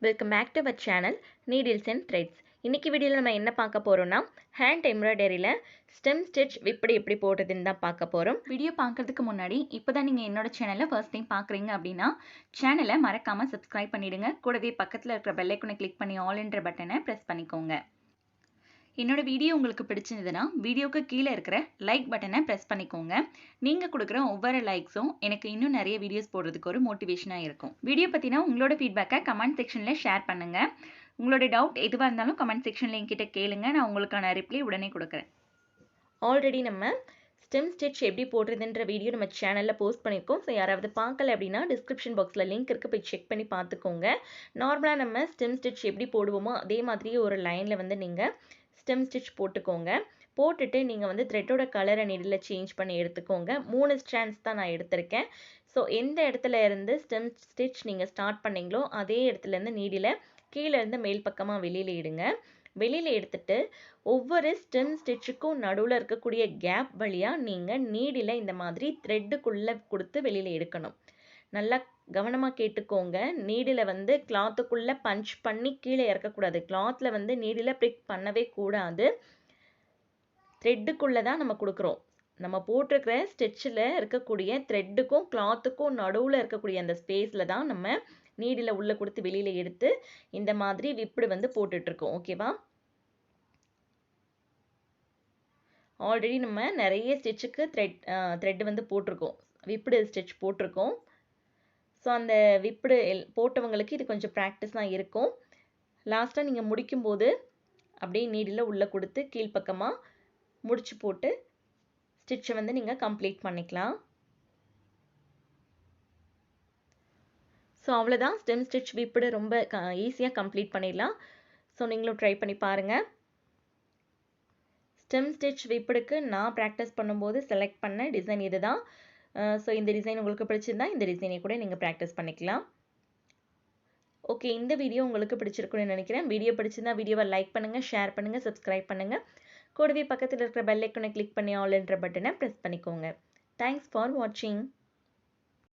Welcome back to our channel Needles and Threads. இன்னைக்கு வீடியோல நம்ம என்ன பார்க்க போறோம்னா hand embroideryல stem stitch எப்படி போடுறதுன்னு தான் பார்க்க போறோம். வீடியோ பார்க்கிறதுக்கு முன்னாடி இப்போதான் நீங்க என்னோட சேனலை ஃபர்ஸ்ட் டைம் பார்க்குறீங்க அப்படின்னா சேனலை மறக்காம சப்ஸ்கிரைப் பண்ணிடுங்க. கூடவே பக்கத்துல இருக்கிற பெல் ஐகானை கிளிக் பண்ணி ஆல் என்ற பட்டனை பிரஸ் பண்ணிக்கோங்க. என்னோட வீடியோ உங்களுக்கு பிடிச்சிருந்ததுன்னா வீடியோக்கு கீழே இருக்கிற லைக் பட்டனை ப்ரெஸ் பண்ணிக்கோங்க. நீங்கள் கொடுக்குற ஒவ்வொரு லைக்ஸும் எனக்கு இன்னும் நிறைய வீடியோஸ் போடுறதுக்கு ஒரு மோட்டிவேஷனாக இருக்கும். வீடியோ பற்றினா உங்களோட ஃபீட்பேக்கை கமெண்ட் செக்ஷனில் ஷேர் பண்ணுங்கள். உங்களோட டவுட் எதுவாக இருந்தாலும் கமெண்ட் செக்ஷனில் என்கிட்ட கேளுங்க. நான் உங்களுக்கான ரிப்ளை உடனே கொடுக்குறேன். ஆல்ரெடி நம்ம ஸ்டெம் ஸ்டிச் எப்படி போடுறதுன்ற வீடியோ நம்ம சேனலில் போஸ்ட் பண்ணியிருக்கோம். ஸோ யாராவது பார்க்கல அப்படின்னா டிஸ்கிரிப்ஷன் பாக்ஸில் லிங்க் இருக்குது, போய் செக் பண்ணி பார்த்துக்கோங்க. நார்மலாக நம்ம ஸ்டெம் ஸ்டிச் எப்படி போடுவோமோ அதே மாதிரியே ஒரு லைனில் வந்து நீங்கள் ஸ்டெம் ஸ்டிச் போட்டுக்கோங்க. போட்டுட்டு நீங்கள் வந்து த்ரெட்டோட கலரை நீடில் சேஞ்ச் பண்ணி எடுத்துக்கோங்க. 3 ஸ்ட்ராண்ட்ஸ் தான் நான் எடுத்திருக்கேன். ஸோ எந்த இடத்துல இருந்து ஸ்டெம் ஸ்டிச் நீங்கள் ஸ்டார்ட் பண்ணீங்களோ அதே இடத்துலேருந்து நீடில் கீழே இருந்து மேல் பக்கமாக வெளியில் எடுங்க. வெளியில் எடுத்துட்டு ஒவ்வொரு ஸ்டெம் ஸ்டிச்சுக்கும் நடுவில் இருக்கக்கூடிய கேப் வழியாக நீங்கள் நீடில் இந்த மாதிரி த்ரெட்டுக்குள்ளே கொடுத்து வெளியில் எடுக்கணும். நல்லா கவனமாக கேட்டுக்கோங்க. நீடில் வந்து கிளாத்துக்குள்ளே பஞ்ச் பண்ணி கீழே இறக்கக்கூடாது. கிளாத்தில் வந்து நீடில் ப்ரிக் பண்ணவே கூடாது. த்ரெட்டுக்குள்ளே தான் நம்ம கொடுக்குறோம். நம்ம போட்டிருக்கிற ஸ்டிச்சில் இருக்கக்கூடிய த்ரெட்டுக்கும் கிளாத்துக்கும் நடுவில் இருக்கக்கூடிய அந்த ஸ்பேஸில் தான் நம்ம நீடில் உள்ளே கொடுத்து வெளியில் எடுத்து இந்த மாதிரி விப்டு வந்து போட்டுட்ருக்கோம். ஓகேவா? ஆல்ரெடி நம்ம நிறைய ஸ்டிச்சுக்கு த்ரெட் வந்து போட்டிருக்கோம், விப்டு ஸ்டிச் போட்டிருக்கோம். ஸோ அந்த விப்டு போட்டவங்களுக்கு இது கொஞ்சம் ப்ராக்டிஸ் தான் இருக்கும். லாஸ்ட்டாக நீங்கள் முடிக்கும்போது அப்படியே நீடில் உள்ளே கொடுத்து கீழ்ப்பக்கமாக முடிச்சு போட்டு ஸ்டிச்சை வந்து நீங்கள் கம்ப்ளீட் பண்ணிக்கலாம். ஸோ அவ்வளோதான், ஸ்டெம் ஸ்டிச் விப்டு ரொம்ப ஈஸியாக கம்ப்ளீட் பண்ணிடலாம். ஸோ நீங்களும் ட்ரை பண்ணி பாருங்கள். ஸ்டெம் ஸ்டிச் விப்டுக்கு நான் ப்ராக்டிஸ் பண்ணும்போது செலக்ட் பண்ண டிசைன் இது தான். ஸோ இந்த டிசைன் உங்களுக்கு பிடிச்சிருந்தா இந்த டிசைனை கூட நீங்கள் ப்ராக்டிஸ் பண்ணிக்கலாம். ஓகே, இந்த வீடியோ உங்களுக்கு பிடிச்சிருக்குன்னு நினைக்கிறேன். வீடியோ பிடிச்சிருந்தா வீடியோவை லைக் பண்ணுங்கள், ஷேர் பண்ணுங்கள், சப்ஸ்கிரைப் பண்ணுங்கள். கூடவே பக்கத்தில் இருக்கிற பெல் ஐக்கானை கிளிக் பண்ணி ஆல் என்ற பட்டனை ப்ரெஸ் பண்ணிக்கோங்க. தேங்க்ஸ் ஃபார் வாட்சிங்.